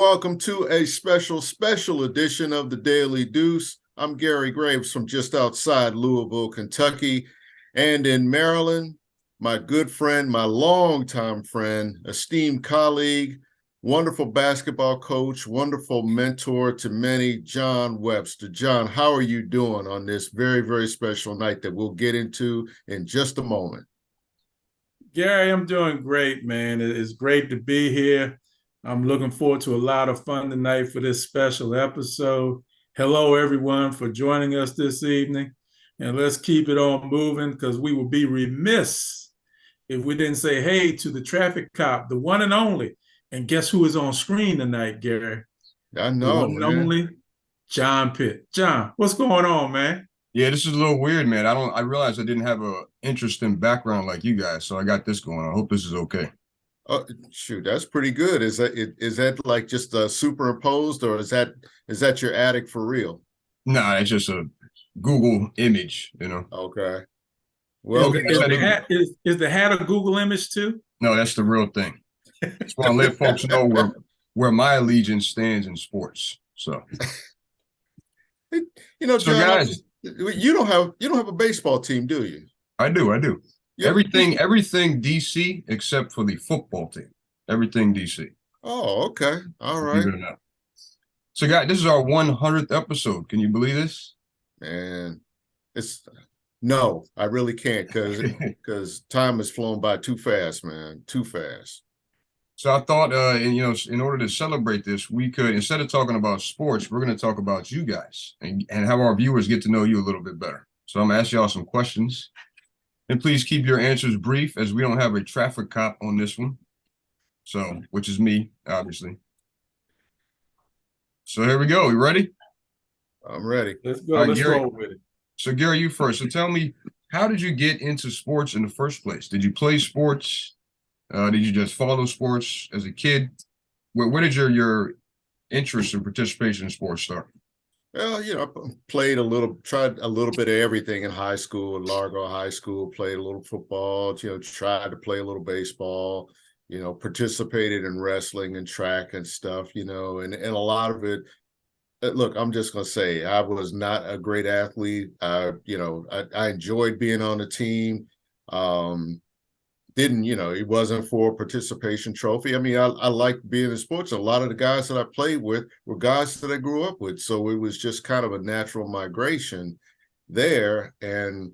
welcome to a special edition of the Daily Deuce. I'm Gary Graves from just outside Louisville, Kentucky. And in Maryland, my good friend, my longtime friend, esteemed colleague, wonderful basketball coach, wonderful mentor to many, John Webster. John, how are you doing on this very, very special night that we'll get into in just a moment? Gary, I'm doing great, man. It's great to be here. I'm looking forward to a lot of fun tonight for this special episode. Hello, everyone, for joining us this evening. And let's keep it on moving because we would be remiss if we didn't say hey to the traffic cop, the one and only. And guess who is on screen tonight, Gary? I The know, one and man. only John Pitt. John, what's going on, man? Yeah, this is a little weird, man. I realized I didn't have a interesting background like you guys, so I got this going on. I hope this is okay. Shoot, that's pretty good. Is that like just superimposed, or is that your attic for real? Nah, it's just a Google image, you know. Okay. Is Well, the, is the hat is the hat a Google image too? No, that's the real thing. Just want to let folks know where my allegiance stands in sports. So, John, guys, you don't have a baseball team, do you? I do. Yeah. Everything DC except for the football team. Everything DC. Oh, okay. All right. Believe it or not. So, guys, this is our 100th episode. Can you believe this? Man, no, I really can't because time has flown by too fast, man. Too fast. So I thought, in order to celebrate this, we could, instead of talking about sports, we're going to talk about you guys and have our viewers get to know you a little bit better. So I'm going to ask y'all some questions. And please keep your answers brief, as we don't have a traffic cop on this one. So, which is me, obviously. So here we go. You ready? I'm ready. Let's go. Let's roll with it. So Gary, you first. So tell me, how did you get into sports in the first place? Did you play sports? Did you just follow sports as a kid? Where did your interest and participation in sports start? Well, I tried a little bit of everything in high school, in Largo High School, played a little football, tried to play a little baseball, participated in wrestling and track and stuff, and a lot of it. Look, I'm just going to say I was not a great athlete. I enjoyed being on the team. It wasn't for a participation trophy. I mean, I liked being in sports. A lot of the guys that I played with were guys that I grew up with. So it was just kind of a natural migration there. And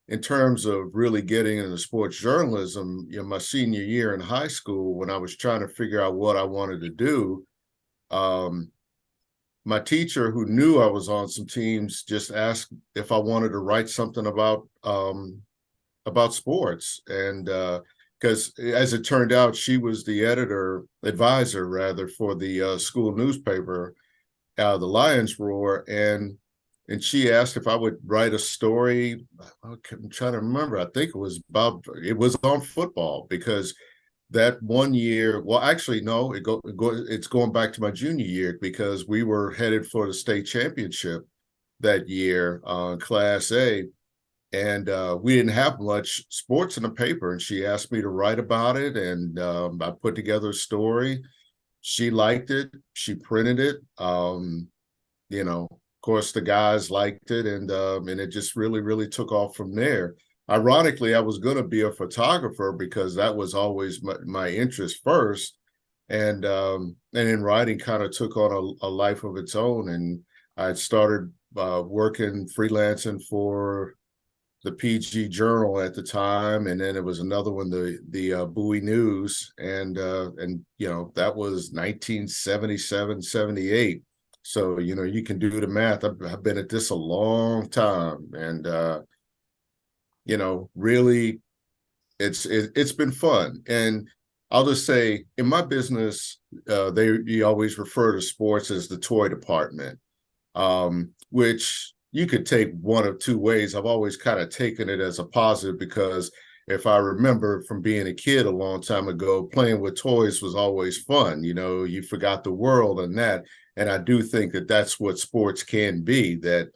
in terms of really getting into sports journalism, my senior year in high school, when I was trying to figure out what I wanted to do, my teacher, who knew I was on some teams, just asked if I wanted to write something about sports. And because as it turned out, she was the advisor rather, for the school newspaper, the Lions Roar. And she asked if I would write a story. I'm trying to remember. I think it was on football, because that one year, well, actually, no, it's going back to my junior year, because we were headed for the state championship that year, Class A. And we didn't have much sports in the paper, and she asked me to write about it, and I put together a story. She liked it. She printed it. Of course, the guys liked it, and it just really, really took off from there. Ironically, I was going to be a photographer because that was always my interest first, and then writing kind of took on a life of its own, and I started working freelancing for the PG Journal at the time, and then it was another one, the Bowie News, and that was 1977, 78. So you can do the math. I've been at this a long time, and really, it's been fun. And I'll just say, in my business, you always refer to sports as the toy department, which you could take one of two ways. I've always kind of taken it as a positive, because if I remember from being a kid a long time ago, playing with toys was always fun. You forgot the world and that. And I do think that that's what sports can be, that,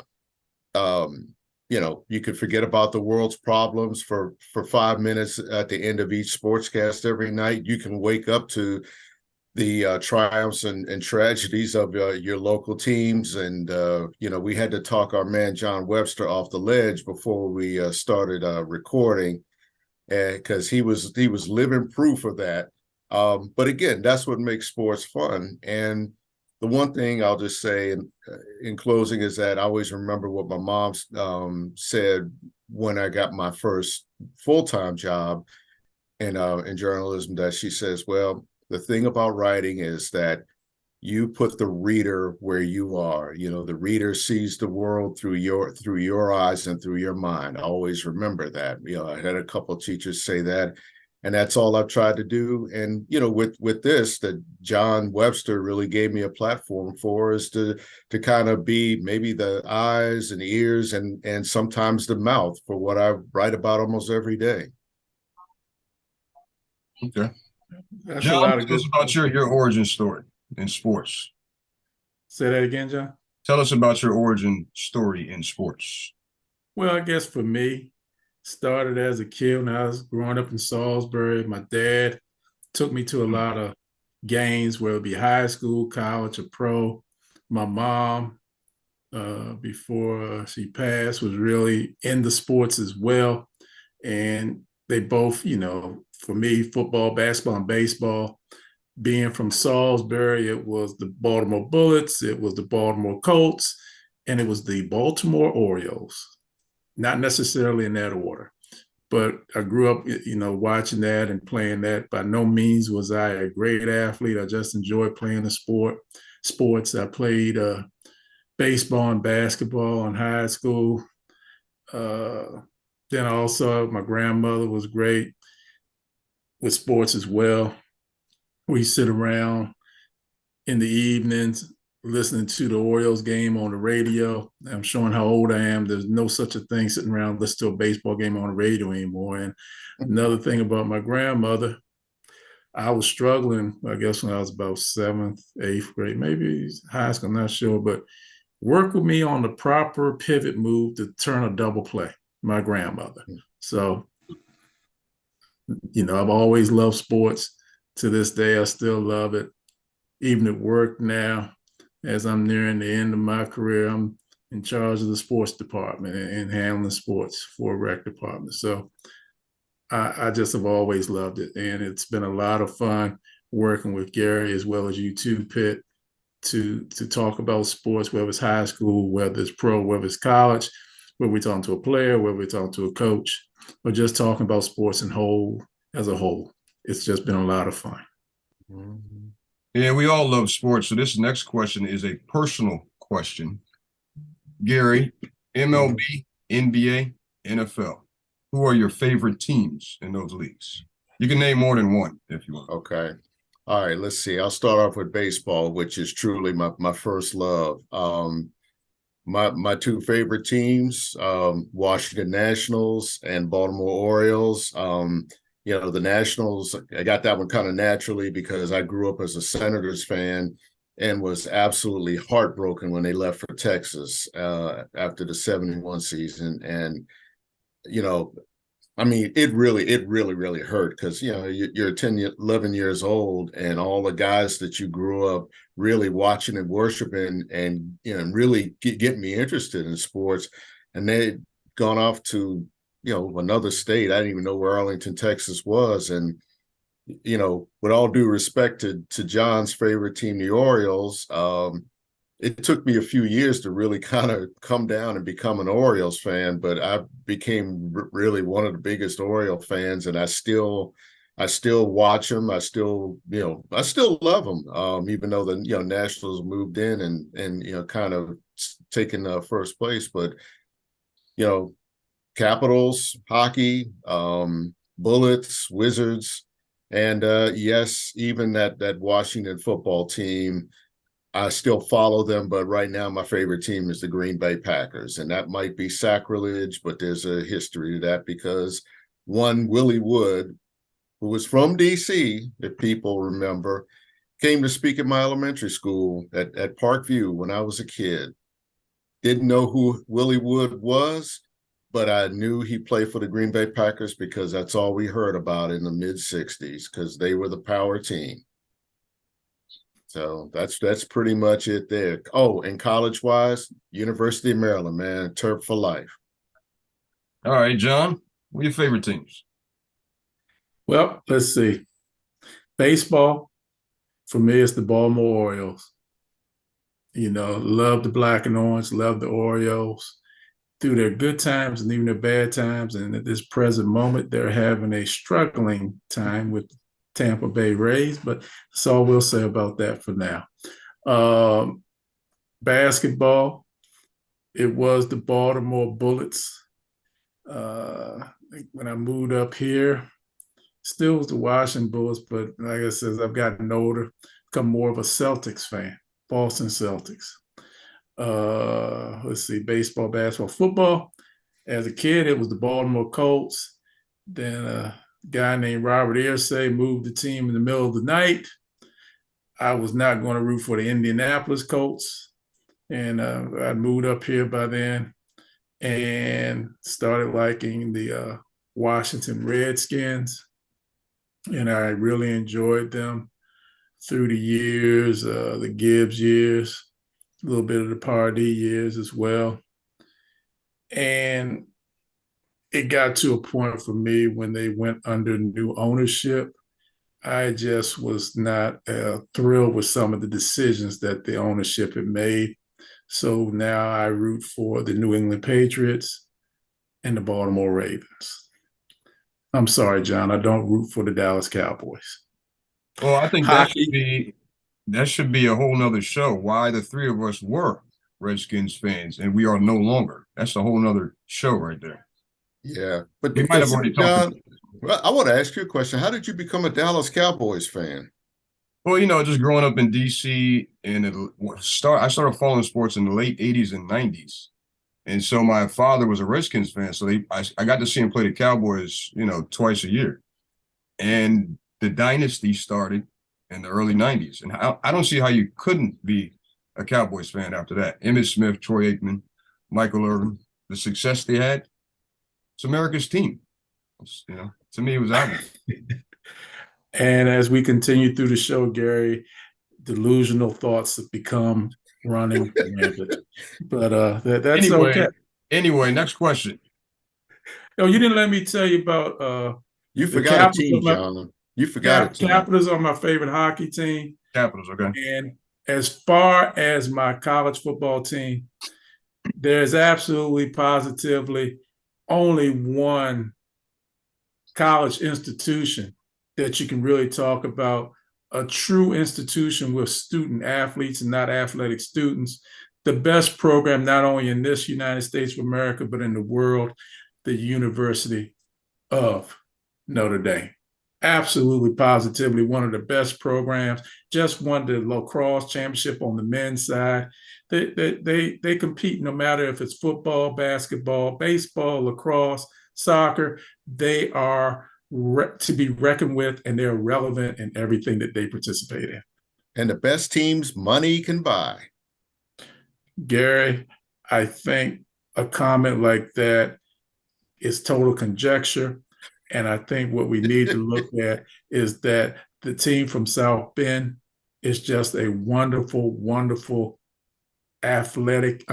you could forget about the world's problems for 5 minutes at the end of each sportscast every night. You can wake up to the triumphs and tragedies of your local teams. And, we had to talk our man John Webster off the ledge before we started recording, because he was living proof of that. But again, that's what makes sports fun. And the one thing I'll just say in closing is that I always remember what my mom said when I got my first full-time job in journalism, that she says, well, the thing about writing is that you put the reader where you are. The reader sees the world through your eyes and through your mind. I always remember that. I had a couple of teachers say that, and that's all I've tried to do. And with this, that John Webster really gave me a platform for, is to kind of be maybe the eyes and ears and sometimes the mouth for what I write about almost every day. Okay. That's John, a lot of tell good. us about your origin story in sports. Say that again, John. Tell us about your origin story in sports. Well, I guess for me, started as a kid when I was growing up in Salisbury. My dad took me to a lot of games, whether it be high school, college, or pro. My mom, before she passed, was really into sports as well. And they both, for me, football, basketball, and baseball. Being from Salisbury, it was the Baltimore Bullets, it was the Baltimore Colts, and it was the Baltimore Orioles. Not necessarily in that order, but I grew up, watching that and playing that. By no means was I a great athlete. I just enjoyed playing the sports. I played baseball and basketball in high school. Then also my grandmother was great with sports as well. We sit around in the evenings listening to the Orioles game on the radio. I'm showing how old I am. There's no such a thing sitting around listening to a baseball game on the radio anymore. And another thing about my grandmother, I was struggling, I guess, when I was about 7th, 8th grade, maybe high school, I'm not sure, but worked with me on the proper pivot move to turn a double play, my grandmother. So, I've always loved sports. To this day, I still love it. Even at work now, as I'm nearing the end of my career, I'm in charge of the sports department and handling sports for a rec department. So I just have always loved it. And it's been a lot of fun working with Gary as well as you too, Pitt, to talk about sports, whether it's high school, whether it's pro, whether it's college, whether we're talking to a player, whether we're talking to a coach, or just talking about sports as a whole. It's just been a lot of fun. Mm-hmm. Yeah, we all love sports. So this next question is a personal question. Gary, MLB, NBA, NFL. Who are your favorite teams in those leagues? You can name more than one if you want. Okay. All right, let's see. I'll start off with baseball, which is truly my first love. My two favorite teams, Washington Nationals and Baltimore Orioles. The Nationals, I got that one kind of naturally because I grew up as a Senators fan and was absolutely heartbroken when they left for Texas after the 71 season. And, it really hurt because, you're 10, 11 years old and all the guys that you grew up really watching and worshiping and, really get me interested in sports. And they'd gone off to, another state. I didn't even know where Arlington, Texas was. And, with all due respect to John's favorite team, the Orioles, it took me a few years to really kind of come down and become an Orioles fan, but I became really one of the biggest Oriole fans, and I still watch them. I still love them, even though the Nationals moved in and kind of taken first place. But Capitals, hockey, Bullets, Wizards, and yes, even that Washington football team. I still follow them, but right now my favorite team is the Green Bay Packers. And that might be sacrilege, but there's a history to that because one, Willie Wood, who was from D.C., if people remember, came to speak at my elementary school at Parkview when I was a kid. Didn't know who Willie Wood was, but I knew he played for the Green Bay Packers because that's all we heard about in the mid-'60s because they were the power team. So that's pretty much it there. Oh, and college wise, University of Maryland, man, Terp for life. All right, John, what are your favorite teams? Well, let's see. Baseball, for me, it's the Baltimore Orioles. Love the black and orange, love the Orioles through their good times and even their bad times. And at this present moment, they're having a struggling time with Tampa Bay Rays, but that's all we'll say about that for now. Basketball, it was the Baltimore Bullets. When I moved up here, still was the Washington Bullets, but like I said, as I've gotten older, become more of a Celtics fan, Boston Celtics. Let's see, baseball, basketball, football. As a kid, it was the Baltimore Colts. Then a guy named Robert Irsay moved the team in the middle of the night. I was not going to root for the Indianapolis Colts. And I moved up here by then and started liking the Washington Redskins. And I really enjoyed them through the years, the Gibbs years, a little bit of the Pardee years as well. And it got to a point for me when they went under new ownership. I just was not thrilled with some of the decisions that the ownership had made. So now I root for the New England Patriots and the Baltimore Ravens. I'm sorry, John, I don't root for the Dallas Cowboys. Well, I think Hockey, that should be a whole nother show. Why the three of us were Redskins fans and we are no longer. That's a whole nother show right there. Yeah, but We might have already talked John, about it. well, I want to ask you a question. How did you become a Dallas Cowboys fan? Well, just growing up in DC and I started following sports in the late 80s and 90s. And so my father was a Redskins fan. So I got to see him play the Cowboys, twice a year. And the dynasty started in the early 90s. And I don't see how you couldn't be a Cowboys fan after that. Emmitt Smith, Troy Aikman, Michael Irvin, the success they had. It's America's team. To me, it was obvious. and as we continue through the show, Gary, delusional thoughts have become running rampant. But that's okay. Anyway, next question. Oh, you didn't let me tell you about You the forgot a Capitals. team, John. You forgot a team. Capitals are my favorite hockey team. Capitals, okay. And as far as my college football team, there's absolutely positively only one college institution that you can really talk about, a true institution with student athletes and not athletic students. The best program, not only in this United States of America, but in the world, the University of Notre Dame. Absolutely, positively one of the best programs. Just won the lacrosse championship on the men's side. They compete no matter if it's football, basketball, baseball, lacrosse, soccer. They are to be reckoned with, and they're relevant in everything that they participate in. And the best teams money can buy. Gary, I think a comment like that is total conjecture. And I think what we need to look at is that the team from South Bend is just a wonderful, wonderful academic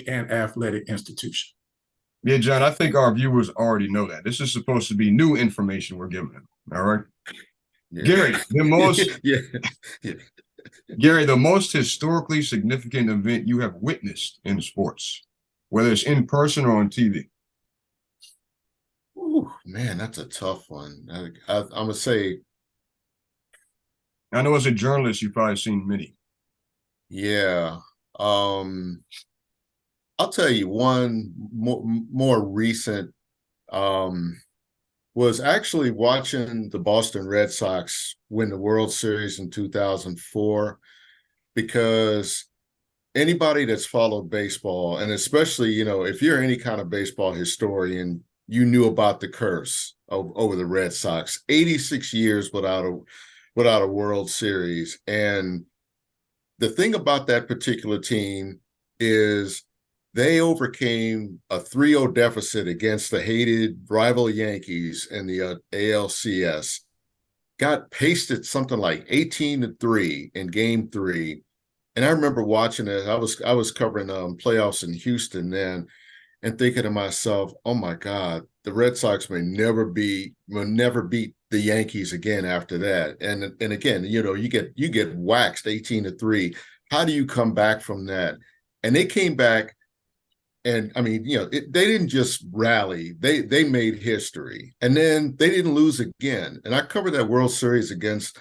and athletic institution. Yeah, John, I think our viewers already know that. This is supposed to be new information we're giving them. All right. Yeah. Gary, Gary, the most historically significant event you have witnessed in sports, whether it's in person or on TV. Ooh, man, that's a tough one. I'm gonna say. I know as a journalist, you've probably seen many. Yeah. I'll tell you one more recent was actually watching the Boston Red Sox win the World Series in 2004, because anybody that's followed baseball, and especially, if you're any kind of baseball historian, you knew about the curse over the Red Sox. 86 years without a World Series. And the thing about that particular team is they overcame a 3-0 deficit against the hated rival Yankees in the ALCS. got pasted something like 18-3 in game 3. And I remember watching it. I was covering playoffs in Houston then, and thinking to myself, oh my God, the Red Sox will never beat the Yankees again after that. And again, you get waxed 18-3. How do you come back from that? And they came back, and I mean, they didn't just rally; they made history, and then they didn't lose again. And I covered that World Series against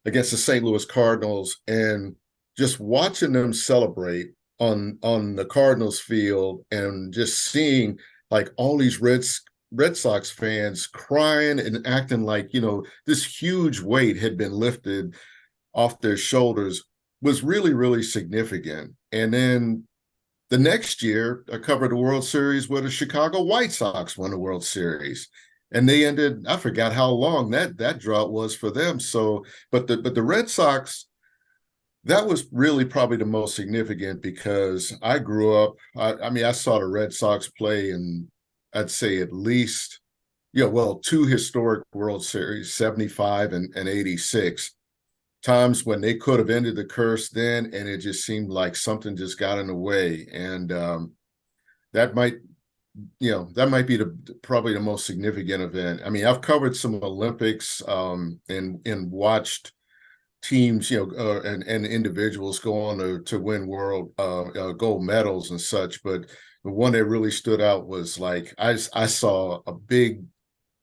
the St. Louis Cardinals, and just watching them celebrate on the Cardinals field, and just seeing like all these Red Sox fans crying and acting like this huge weight had been lifted off their shoulders was really, really significant. And then the next year, I covered the World Series where the Chicago White Sox won the World Series. And they ended, I forgot how long that drought was for them. So, but the Red Sox, that was really probably the most significant, because I grew up, I mean, I saw the Red Sox play in, I'd say at least, two historic World Series, 75 and 86, times when they could have ended the curse then, and it just seemed like something just got in the way. And that might be probably the most significant event. I mean, I've covered some Olympics and watched teams, and individuals go on to win world gold medals and such. But the one that really stood out was like I saw a big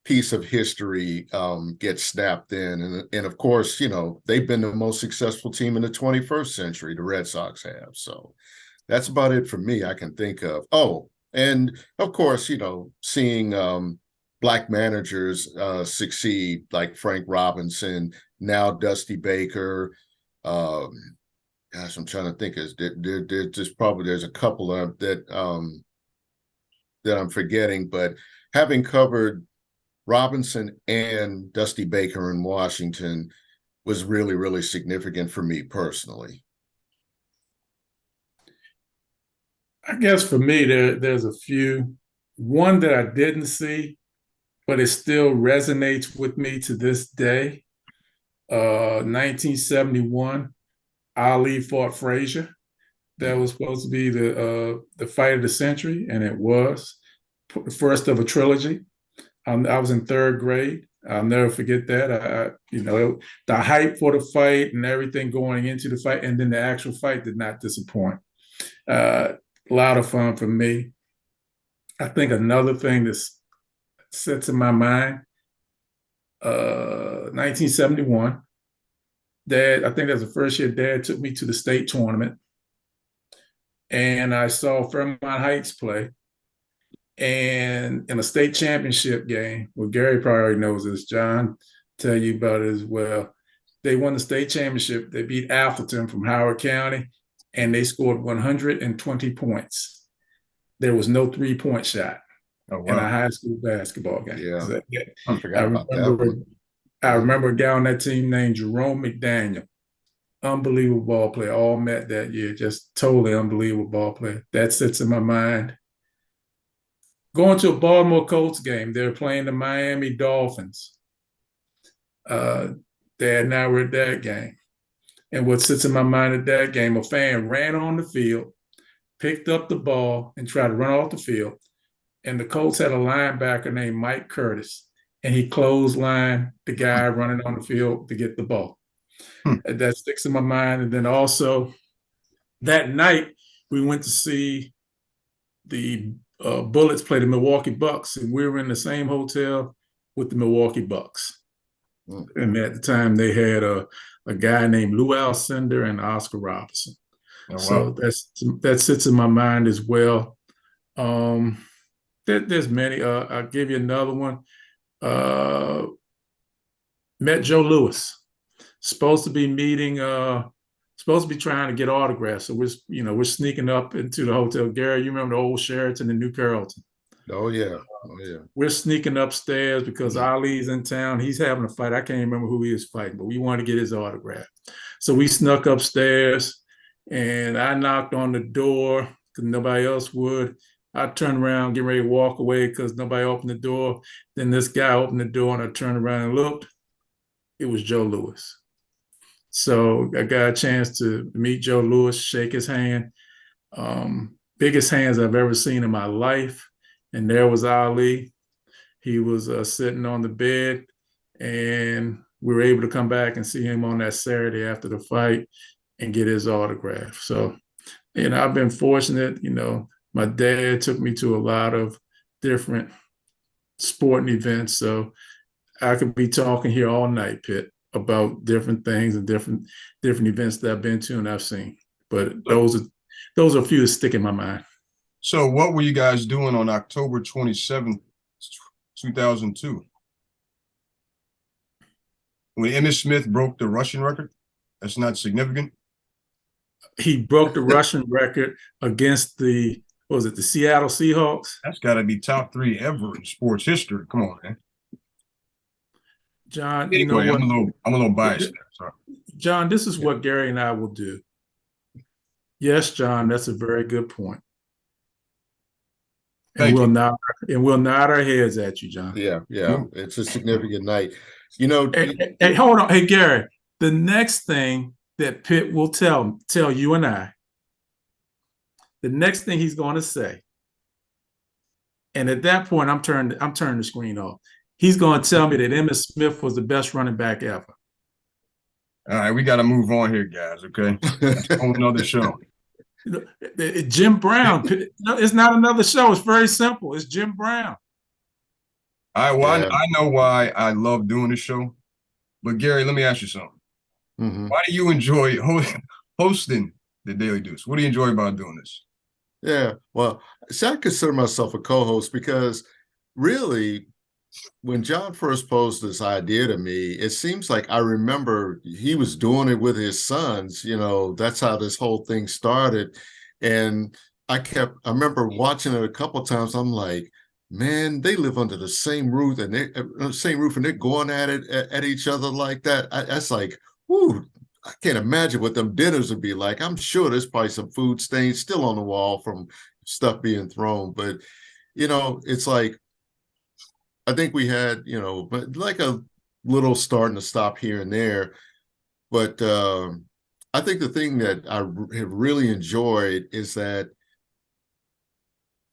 piece of history get snapped in, and of course, they've been the most successful team in the 21st century. The Red Sox have. So that's about it for me I can think of. Oh, and of course, seeing Black managers succeed, like Frank Robinson, now Dusty Baker. Gosh, I'm trying to think. There's a couple of that I'm forgetting, but having covered Robinson and Dusty Baker in Washington was really, really significant for me personally. I guess for me, there's a few. One that I didn't see, but it still resonates with me to this day. 1971, Ali fought Frazier. That was supposed to be the fight of the century, and it was the first of a trilogy. I was in third grade. I'll never forget that. The hype for the fight and everything going into the fight, and then the actual fight did not disappoint. A lot of fun for me. I think another thing that sits in my mind, 1971. Dad, I think that's the first year Dad took me to the state tournament, and I saw Fairmont Heights play. And in a state championship game, well, Gary probably already knows this, John, tell you about it as well. They won the state championship. They beat Atherton from Howard County, and they scored 120 points. There was no 3-point shot in a high school basketball game. Yeah, I forgot about that one. I remember a guy on that team named Jerome McDaniel. Unbelievable ball player. All met that year. Just totally unbelievable ball player. That sits in my mind. Going to a Baltimore Colts game, they're playing the Miami Dolphins. Dad and I were at that game. And what sits in my mind at that game, a fan ran on the field, picked up the ball, and tried to run off the field. And the Colts had a linebacker named Mike Curtis, and he clotheslined the guy running on the field to get the ball. That sticks in my mind. And then also that night, we went to see the Bullets play the Milwaukee Bucks, and we were in the same hotel with the Milwaukee Bucks. And at the time, they had a guy named Lou Alcindor and Oscar Robertson. Oh, wow. So that sits in my mind as well. There's many. I'll give you another one. Met Joe Louis. Supposed to be trying to get autographs. So we're sneaking up into the hotel. Gary, you remember the old Sheraton in New Carrollton? Oh yeah. We're sneaking upstairs because Ali's in town. He's having a fight. I can't remember who he is fighting, but we wanted to get his autograph. So we snuck upstairs, and I knocked on the door because nobody else would. I turned around, getting ready to walk away because nobody opened the door. Then this guy opened the door, and I turned around and looked. it was Joe Louis. So I got a chance to meet Joe Louis, shake his hand. Biggest hands I've ever seen in my life. And there was Ali. He was sitting on the bed, and we were able to come back and see him on that Saturday after the fight and get his autograph. So, I've been fortunate. My dad took me to a lot of different sporting events. So I could be talking here all night, Pitt, about different things and different events that I've been to and I've seen. But those are a few that stick in my mind. So what were you guys doing on October 27th, 2002? When Emmitt Smith broke the rushing record? That's not significant? He broke the rushing record against the Seattle Seahawks? That's got to be top 3 ever in sports history. Come on, man. John, anyway, you know what? I'm a little biased there. Sorry. John, this is what Gary and I will do. Yes, John, that's a very good point. And we'll nod our heads at you, John. Yeah. It's a significant night. Hey, hold on. Hey, Gary, the next thing that Pitt will tell you and I, the next thing he's going to say, and at that point, I'm turning the screen off. He's going to tell me that Emmitt Smith was the best running back ever. All right, we got to move on here, guys. Okay, on another show. Jim Brown. It's not another show. It's very simple. It's Jim Brown. I know why I love doing this show, but Gary, let me ask you something. Mm-hmm. Why do you enjoy hosting the Daily Deuce? What do you enjoy about doing this? Yeah, well, I consider myself a co-host because really, when John first posed this idea to me, it seems like I remember he was doing it with his sons. That's how this whole thing started. And I remember watching it a couple of times. I'm like, man, they live under the same roof and they're going at it at each other like that. That's like, whoo, I can't imagine what them dinners would be like. I'm sure there's probably some food stains still on the wall from stuff being thrown. But, it's like, I think we had, but like a little starting to stop here and there. But I think the thing that I have really enjoyed is that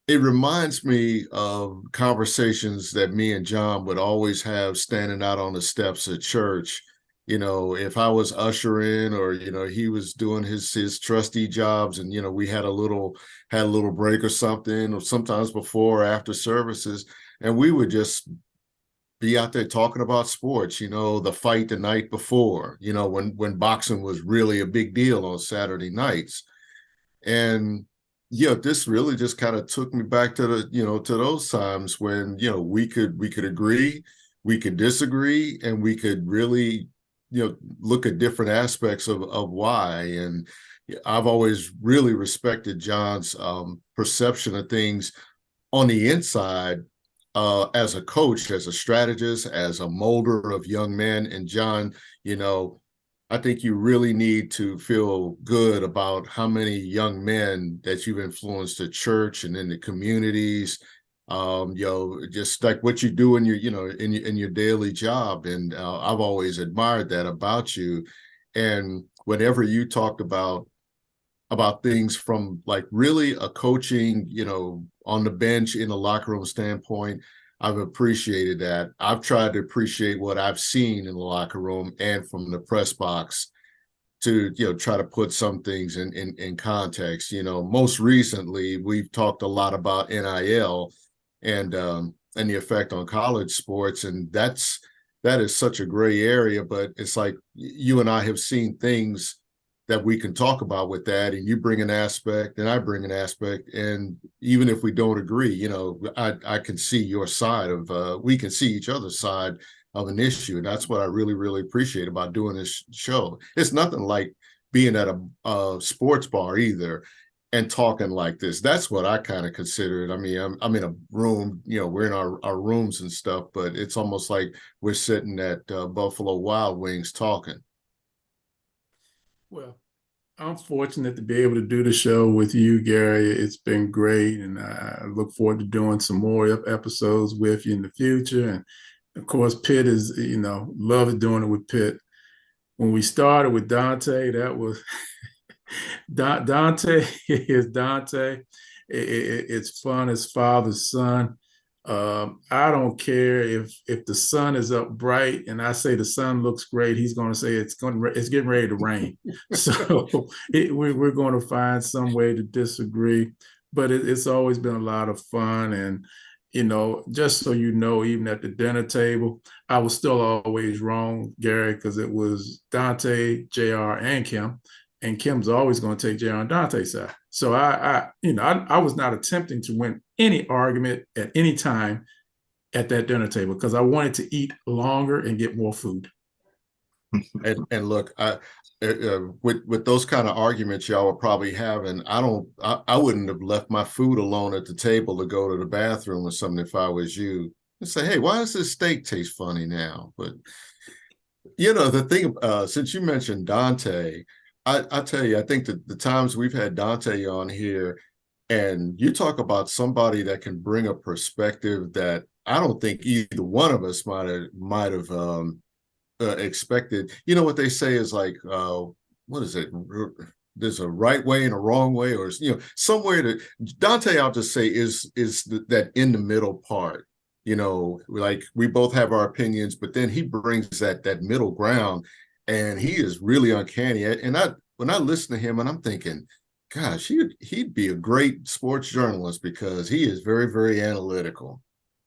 it reminds me of conversations that me and John would always have standing out on the steps at church. If I was ushering or, he was doing his trustee jobs and, we had a little break or something, or sometimes before or after services. And we would just be out there talking about sports, the fight the night before, when boxing was really a big deal on Saturday nights. And this really just kind of took me back to to those times when, we could agree, we could disagree, and we could really, look at different aspects of why. And I've always really respected John's perception of things on the inside, as a coach, as a strategist, as a molder of young men. And John, I think you really need to feel good about how many young men that you've influenced at church and in the communities, just like what you do in your, in your daily job. And I've always admired that about you. And whenever you talked about things from like really a coaching, on the bench in the locker room standpoint, I've appreciated that. I've tried to appreciate what I've seen in the locker room and from the press box to, try to put some things in context. Most recently, we've talked a lot about NIL and the effect on college sports. And that is such a gray area, but it's like you and I have seen things that we can talk about with that, and you bring an aspect and I bring an aspect, and even if we don't agree, I can see your side of we can see each other's side of an issue. And that's what I really, really appreciate about doing this show. It's nothing like being at a sports bar either and talking like this. That's what I kind of consider it. I mean, I'm in a room, we're in our rooms and stuff, but it's almost like we're sitting at Buffalo Wild Wings talking. Well, I'm fortunate to be able to do the show with you, Gary. It's been great, and I look forward to doing some more episodes with you in the future. And Of course, Pitt is, love doing it with Pitt. When we started with Dante, that was Dante is Dante. It's fun as father's son. I don't care if the sun is up bright and I say the sun looks great. He's going to say it's getting ready to rain. So we're going to find some way to disagree, but it's always been a lot of fun. And just so you know, even at the dinner table, I was still always wrong, Gary, because it was Dante, JR, and Kim. And Kim's always going to take JR and Dante's side. So I was not attempting to win any argument at any time at that dinner table because I wanted to eat longer and get more food. And look, with those kind of arguments y'all would probably have, and I wouldn't have left my food alone at the table to go to the bathroom or something if I was you. And say, hey, why does this steak taste funny now? But the thing, since you mentioned Dante, I tell you, I think that the times we've had Dante on here, and you talk about somebody that can bring a perspective that I don't think either one of us might have expected. You know what they say is like, what is it? There's a right way and a wrong way, or somewhere to Dante. I'll just say is that in the middle part. Like we both have our opinions, but then he brings that middle ground. And he is really uncanny. And when I listen to him, and I'm thinking, gosh, he'd be a great sports journalist because he is very, very analytical.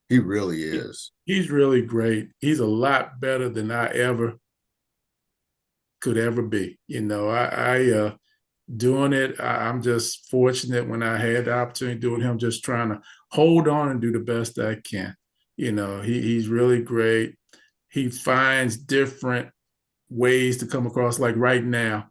He really is. He's really great. He's a lot better than I could ever be. I doing it. I'm just fortunate when I had the opportunity to do it with him, just trying to hold on and do the best I can. He's really great. He finds different ways to come across. Like right now,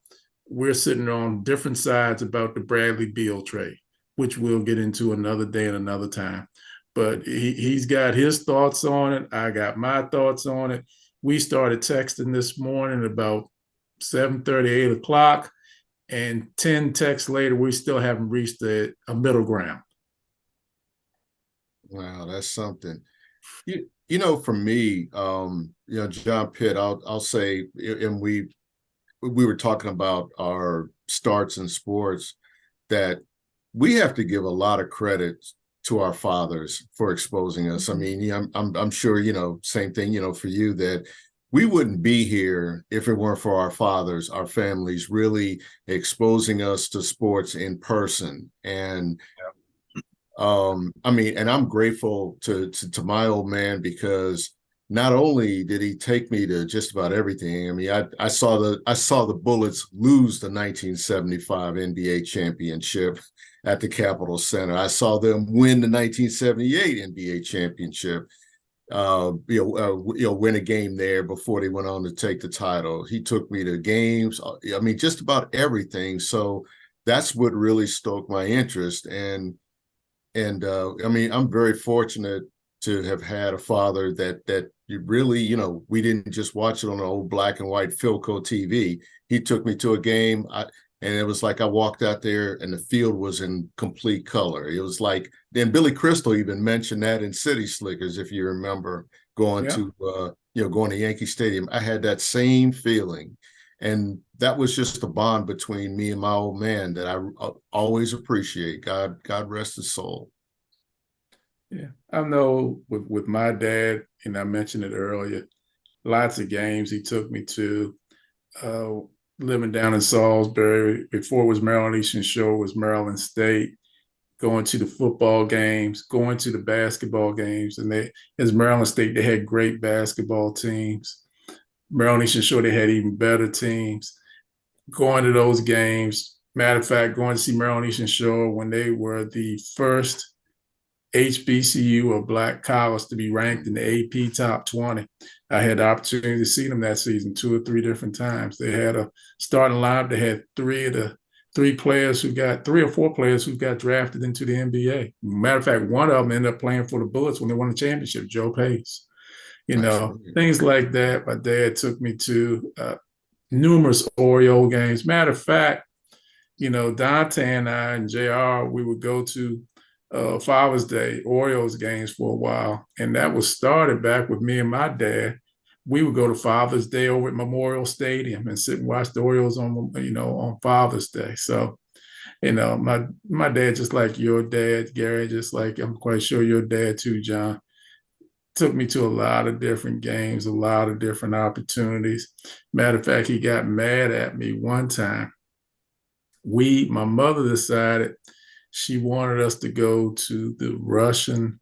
we're sitting on different sides about the Bradley Beal trade, which we'll get into another day and another time. But he's got his thoughts on it. I got my thoughts on it. We started texting this morning about 7:30, 8 o'clock, and 10 texts later, we still haven't reached a middle ground. Wow, that's something. For me, John Pitt, I'll say, and we were talking about our starts in sports, that we have to give a lot of credit to our fathers for exposing us. I mean, I'm sure, same thing, for you, that we wouldn't be here if it weren't for our fathers, our families really exposing us to sports in person. And and I'm grateful to my old man because not only did he take me to just about everything. I mean, I saw the Bullets lose the 1975 NBA championship at the Capitol Center. I saw them win the 1978 NBA championship. Win a game there before they went on to take the title. He took me to games. I mean, just about everything. So that's what really stoked my interest. And I'm very fortunate to have had a father that you really, we didn't just watch it on an old black and white Philco TV. He took me to a game, and it was like I walked out there and the field was in complete color. It was like, then Billy Crystal even mentioned that in City Slickers, if you remember going to Yankee Stadium. I had that same feeling. And that was just a bond between me and my old man that I always appreciate. God rest his soul. Yeah, I know with my dad, and I mentioned it earlier, lots of games he took me to. Living down in Salisbury, before it was Maryland Eastern Shore, it was Maryland State, going to the football games, going to the basketball games. And as Maryland State, they had great basketball teams. Maryland Eastern Shore, they had even better teams. Going to those games, matter of fact, going to see Maryland Eastern Shore when they were the first HBCU or Black college to be ranked in the AP top 20. I had the opportunity to see them that season 2 or 3 different times. They had a starting lineup. They had 3 or 4 players who got drafted into the NBA. Matter of fact, one of them ended up playing for the Bullets when they won the championship, Joe Pace. Things like that. My dad took me to numerous Oriole games. Matter of fact, Dante and I and JR, we would go to Father's Day Orioles games for a while, and that was started back with me and my dad. We would go to Father's Day over at Memorial Stadium and sit and watch the Orioles on Father's Day. So, my dad, just like your dad, Gary, just like I'm quite sure your dad too, John, took me to a lot of different games, a lot of different opportunities. Matter of fact, he got mad at me one time. My mother decided she wanted us to go to the Russian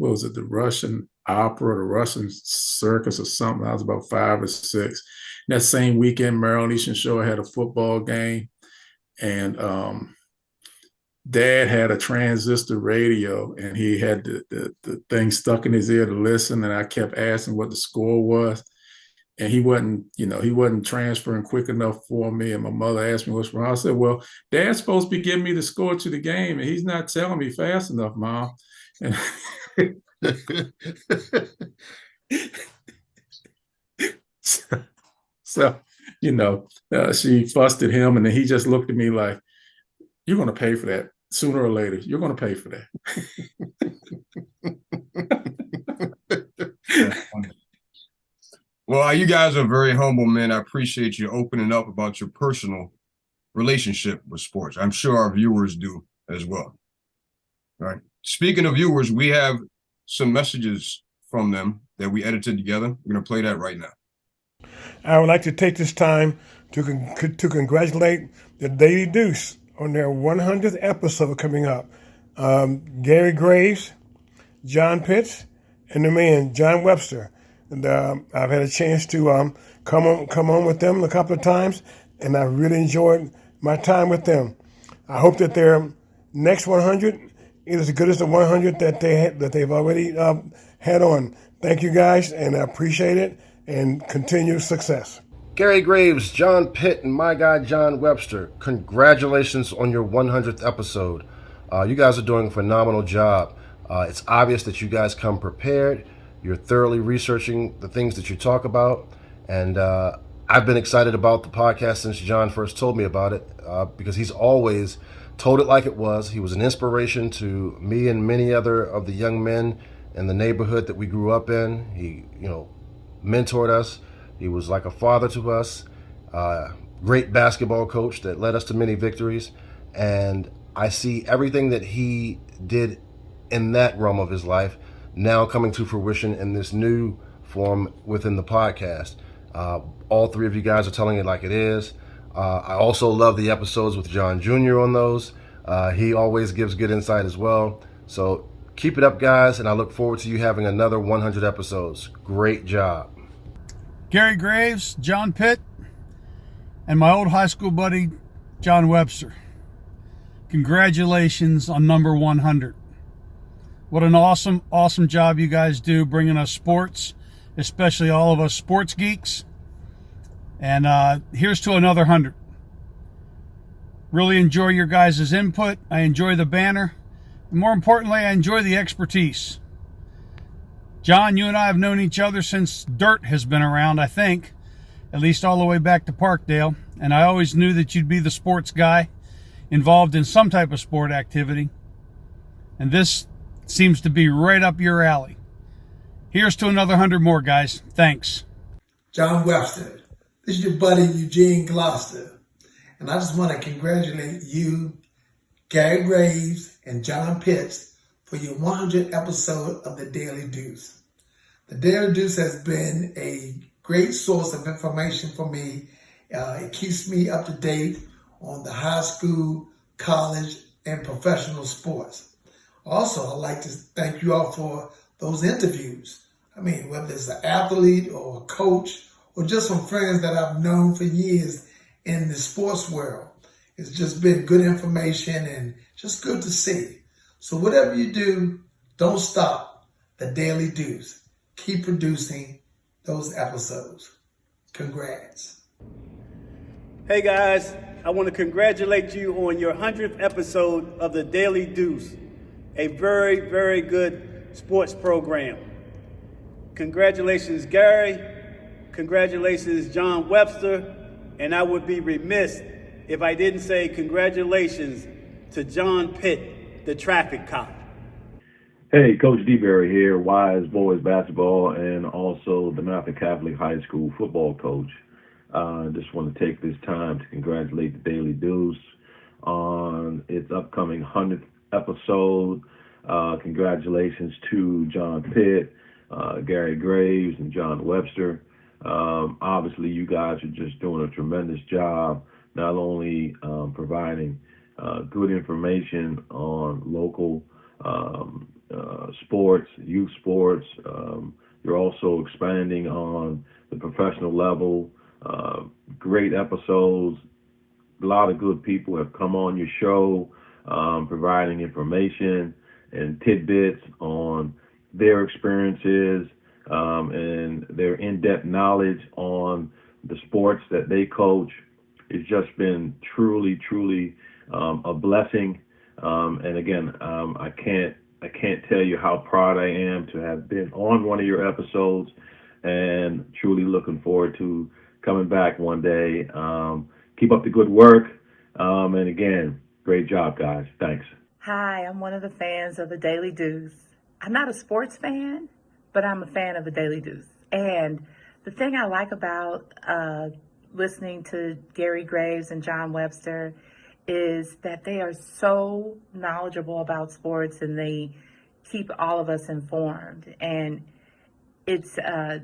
opera, the Russian circus or something. I was about 5 or 6. That same weekend, Maryland Eastern Shore had a football game, and Dad had a transistor radio, and he had the thing stuck in his ear to listen. And I kept asking what the score was, and he wasn't transferring quick enough for me. And my mother asked me what's wrong. I said, "Well, Dad's supposed to be giving me the score to the game, and he's not telling me fast enough, Mom." And so, she fussed at him, and then he just looked at me like, "You're going to pay for that. Sooner or later, you're going to pay for that." Well, you guys are very humble men. I appreciate you opening up about your personal relationship with sports. I'm sure our viewers do as well. All right. Speaking of viewers, we have some messages from them that we edited together. We're going to play that right now. I would like to take this time to congratulate the Daily Deuce on their 100th episode coming up. Gary Graves, John Pitts, and the man, John Webster. And I've had a chance to come on with them a couple of times, and I really enjoyed my time with them. I hope that their next 100 is as good as the 100 that they've already had on. Thank you guys, and I appreciate it, and continued success. Gary Graves, John Pitt, and my guy John Webster, congratulations on your 100th episode. You guys are doing a phenomenal job. It's obvious that you guys come prepared. You're thoroughly researching the things that you talk about. And I've been excited about the podcast since John first told me about it, because he's always told it like it was. He was an inspiration to me and many other of the young men in the neighborhood that we grew up in. He, mentored us. He was like a father to us, great basketball coach that led us to many victories. And I see everything that he did in that realm of his life now coming to fruition in this new form within the podcast. All three of you guys are telling it like it is. I also love the episodes with John Jr. on those. He always gives good insight as well. So keep it up, guys, and I look forward to you having another 100 episodes. Great job. Gary Graves, John Pitt, and my old high school buddy, John Webster. Congratulations on number 100. What an awesome, awesome job you guys do bringing us sports, especially all of us sports geeks. And here's to another 100. Really enjoy your guys' input. I enjoy the banner. And more importantly, I enjoy the expertise. John, you and I have known each other since dirt has been around, I think, at least all the way back to Parkdale. And I always knew that you'd be the sports guy involved in some type of sport activity. And this seems to be right up your alley. Here's to another 100 more, guys. Thanks. John Webster, this is your buddy Eugene Gloucester. And I just want to congratulate you, Gary Graves, and John Pitts for your 100th episode of the Daily Deuce. The Daily Deuce has been a great source of information for me. It keeps me up to date on the high school, college, and professional sports. Also, I'd like to thank you all for those interviews. I mean, whether it's an athlete or a coach or just some friends that I've known for years in the sports world. It's just been good information and just good to see. So whatever you do, don't stop the Daily Deuce. Keep producing those episodes. Congrats. Hey guys, I want to congratulate you on your 100th episode of the Daily Deuce, a very, very good sports program. Congratulations, Gary. Congratulations, John Webster. And I would be remiss if I didn't say congratulations to John Pitt, the traffic cop. Hey, Coach DeBerry here, Wise Boys Basketball, and also the Mountain Catholic High School football coach. Just want to take this time to congratulate the Daily Deuce on its upcoming 100th episode. Congratulations to John Pitt, Gary Graves, and John Webster. Obviously, you guys are just doing a tremendous job, not only providing good information on local sports, youth sports. You're also expanding on the professional level. Great episodes. A lot of good people have come on your show, providing information and tidbits on their experiences and their in-depth knowledge on the sports that they coach. It's just been truly, truly a blessing. And again, I can't tell you how proud I am to have been on one of your episodes, and truly looking forward to coming back one day. Keep up the good work. And again, great job, guys. Thanks. Hi, I'm one of the fans of the Daily Deuce. I'm not a sports fan, but I'm a fan of the Daily Deuce. And the thing I like about listening to Gary Graves and John Webster is that they are so knowledgeable about sports, and they keep all of us informed. And it's, I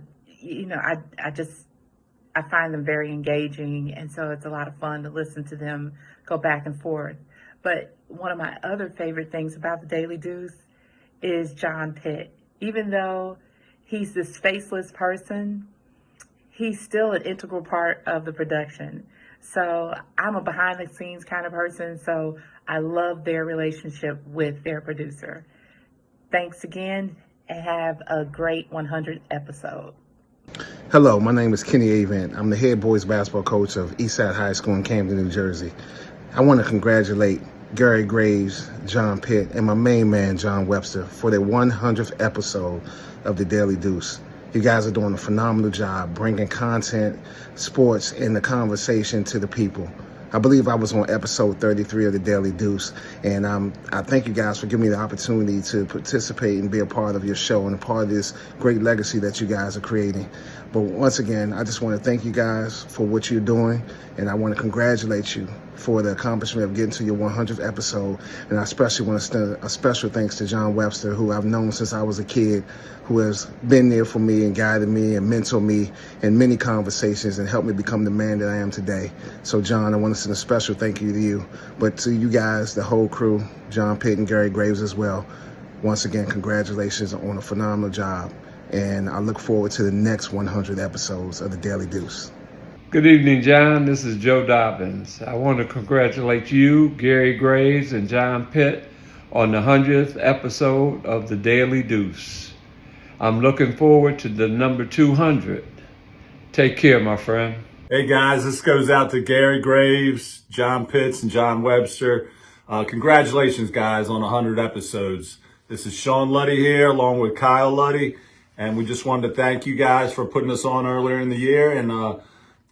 find them very engaging, and so it's a lot of fun to listen to them go back and forth. But one of my other favorite things about the Daily Deuce is John Pitt. Even though he's this faceless person, he's still an integral part of the production. So I'm a behind the scenes kind of person, so I love their relationship with their producer. Thanks again, and have a great 100th episode. Hello, my name is Kenny Avent. I'm the head boys basketball coach of Eastside High School in Camden, New Jersey. I want to congratulate Gary Graves, John Pitt, and my main man, John Webster, for their 100th episode of the Daily Deuce. You guys are doing a phenomenal job bringing content, sports, and the conversation to the people. I believe I was on episode 33 of the Daily Deuce, and I thank you guys for giving me the opportunity to participate and be a part of your show and a part of this great legacy that you guys are creating. But once again, I just want to thank you guys for what you're doing, and I want to congratulate you for the accomplishment of getting to your 100th episode. And I especially want to extend a special thanks to John Webster, who I've known since I was a kid, who has been there for me and guided me and mentored me in many conversations and helped me become the man that I am today. So, John, I want to send a special thank you to you. But to you guys, the whole crew, John Pitt and Gary Graves as well, once again, congratulations on a phenomenal job. And I look forward to the next 100 episodes of the Daily Deuce. Good evening, John. This is Joe Dobbins. I want to congratulate you, Gary Graves, and John Pitt on the 100th episode of the Daily Deuce. I'm looking forward to the number 200. Take care, my friend. Hey guys, this goes out to Gary Graves, John Pitts, and John Webster. Congratulations, guys, on 100 episodes. This is Sean Luddy here, along with Kyle Luddy, and we just wanted to thank you guys for putting us on earlier in the year, and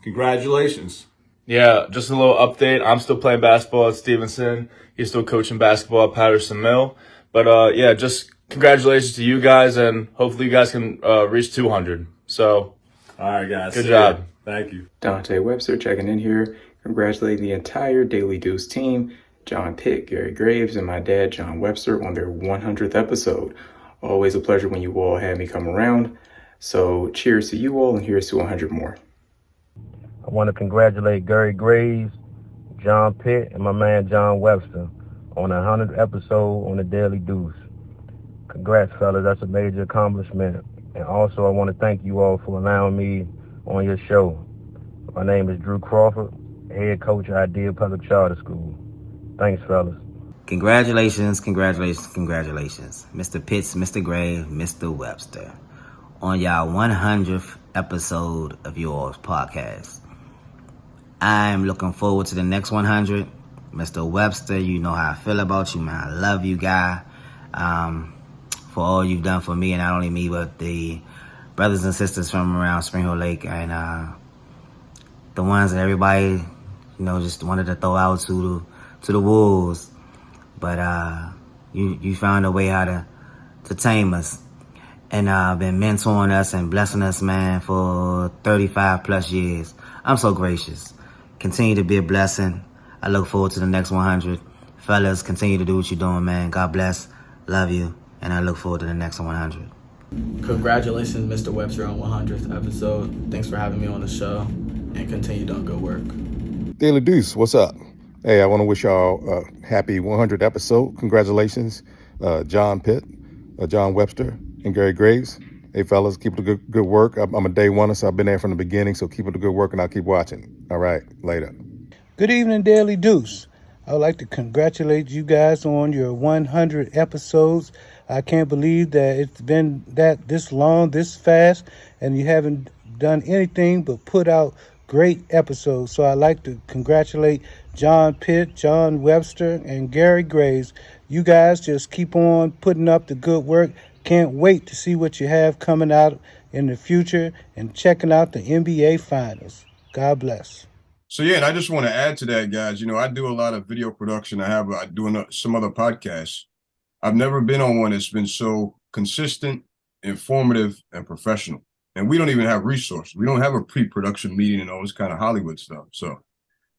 congratulations. Yeah, just a little update. I'm still playing basketball at Stevenson. He's still coaching basketball at Patterson Mill. But yeah, just congratulations to you guys, and hopefully you guys can reach 200. So, all right, guys. Good job. Thank you. Dante Webster checking in here, congratulating the entire Daily Deuce team, John Pitt, Gary Graves, and my dad, John Webster, on their 100th episode. Always a pleasure when you all have me come around. So cheers to you all, and here's to 100 more. I want to congratulate Gary Graves, John Pitt, and my man John Webster on a 100th episode on the Daily Deuce. Congrats, fellas. That's a major accomplishment. And also, I want to thank you all for allowing me on your show. My name is Drew Crawford, head coach at Ideal Public Charter School. Thanks, fellas. Congratulations, congratulations, congratulations. Mr. Pitts, Mr. Gray, Mr. Webster, on y'all 100th episode of yours podcast. I'm looking forward to the next 100. Mr. Webster, you know how I feel about you, man. I love you, guy, for all you've done for me, and not only me, but the brothers and sisters from around Spring Hill Lake, and the ones that everybody, just wanted to throw out to the wolves. But you found a way how to tame us. And been mentoring us and blessing us, man, for 35 plus years. I'm so gracious. Continue to be a blessing. I look forward to the next 100. Fellas, continue to do what you're doing, man. God bless. Love you. And I look forward to the next 100. Congratulations, Mr. Webster, on 100th episode. Thanks for having me on the show, and continue doing good work. Daily Deuce, what's up? Hey, I want to wish y'all a happy 100th episode. Congratulations, John Pitt, John Webster, and Gary Graves. Hey, fellas, keep up the good work. I'm a day one, so I've been there from the beginning, so keep up the good work, and I'll keep watching. All right, later. Good evening, Daily Deuce. I would like to congratulate you guys on your 100 episodes. I can't believe that it's been this long, this fast, and you haven't done anything but put out great episodes. So I'd like to congratulate John Pitt, John Webster, and Gary Graves. You guys just keep on putting up the good work. Can't wait to see what you have coming out in the future and checking out the NBA Finals. God bless. So yeah, and I just want to add to that, guys. I do a lot of video production. I do some other podcasts. I've never been on one that's been so consistent, informative, and professional. And we don't even have resources. We don't have a pre-production meeting and all this kind of Hollywood stuff. So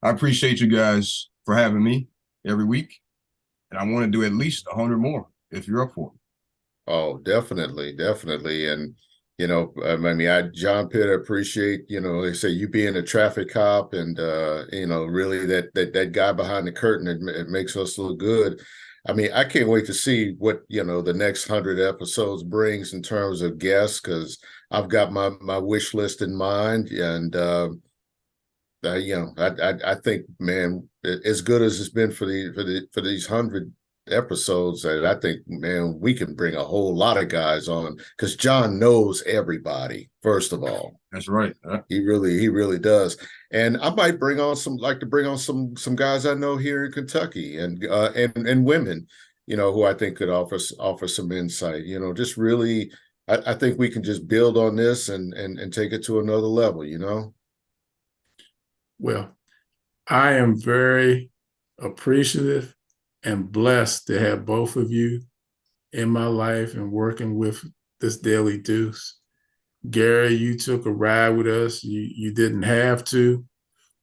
I appreciate you guys for having me every week. And I want to do at least 100 more if you're up for it. Oh, definitely, definitely. And, John Pitt, I appreciate, they say you being a traffic cop and, really that guy behind the curtain, it makes us look good. I mean, I can't wait to see what, the next 100 episodes brings in terms of guests, because I've got my wish list in mind. And, I think, man, as good as it's been for these 100 episodes, that I think, man, we can bring a whole lot of guys on, because John knows everybody. First of all, that's right. He really does. And I might bring on some guys I know here in Kentucky and women, who I think could offer some insight. Just really, I think we can just build on this and take it to another level. Well, I am very appreciative and blessed to have both of you in my life and working with this Daily Deuce. Gary, you took a ride with us. You didn't have to.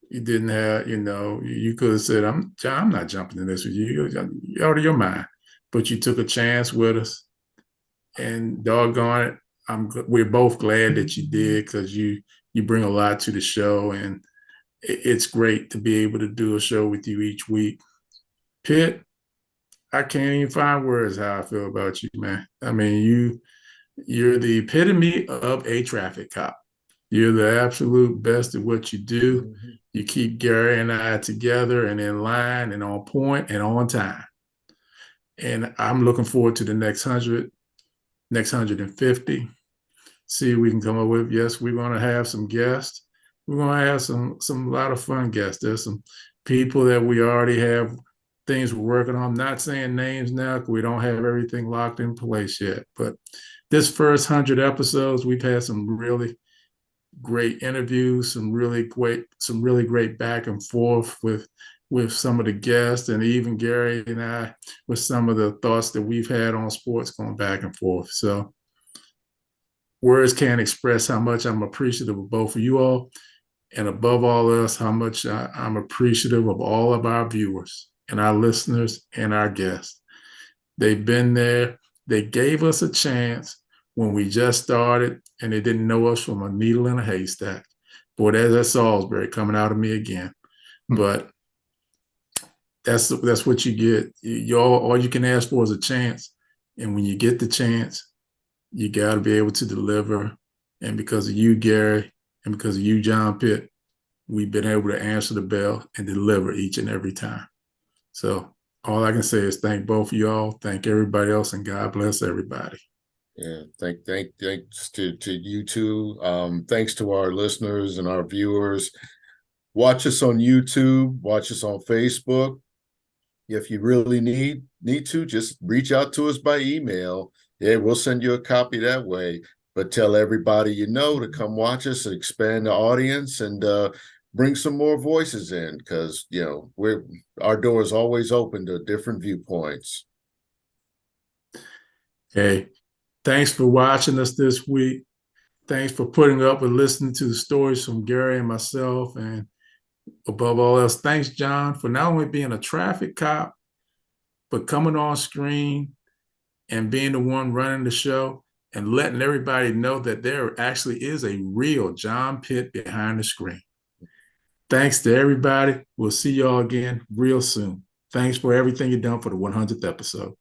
You didn't have, you could have said, I'm not jumping in this with you. You're out of your mind. But you took a chance with us. And doggone it, we're both glad that you did, because you bring a lot to the show. And it's great to be able to do a show with you each week. Pitt, I can't even find words how I feel about you, man. I mean, you're the epitome of a traffic cop. You're the absolute best at what you do. Mm-hmm. You keep Gary and I together and in line and on point and on time. And I'm looking forward to the next 100, next 150. See what we can come up with. Yes, we're going to have some guests. We're going to have some lot of fun guests. There's some people that we already have things we're working on. I'm not saying names now because we don't have everything locked in place yet. But this first 100 episodes, we've had some really great interviews, some really great back and forth with some of the guests, and even Gary and I with some of the thoughts that we've had on sports going back and forth. So words can't express how much I'm appreciative of both of you all, and above all else, how much I'm appreciative of all of our viewers and our listeners and our guests. They've been there. They gave us a chance when we just started, and they didn't know us from a needle in a haystack. Boy, there's that Salisbury coming out of me again. But that's what you get. All you can ask for is a chance. And when you get the chance, you got to be able to deliver. And because of you, Gary, and because of you, John Pitt, we've been able to answer the bell and deliver each and every time. So all I can say is thank both of y'all, thank everybody else, and God bless everybody. Yeah, thanks to you two. Thanks to our listeners and our viewers. Watch us on YouTube, watch us on Facebook. If you really need to, just reach out to us by email. Yeah, we'll send you a copy that way. But tell everybody you know to come watch us and expand the audience and bring some more voices in, because our door is always open to different viewpoints. Hey, thanks for watching us this week. Thanks for putting up with listening to the stories from Gary and myself. And above all else, thanks, John, for not only being a traffic cop, but coming on screen and being the one running the show and letting everybody know that there actually is a real John Pitt behind the screen. Thanks to everybody. We'll see y'all again real soon. Thanks for everything you've done for the 100th episode.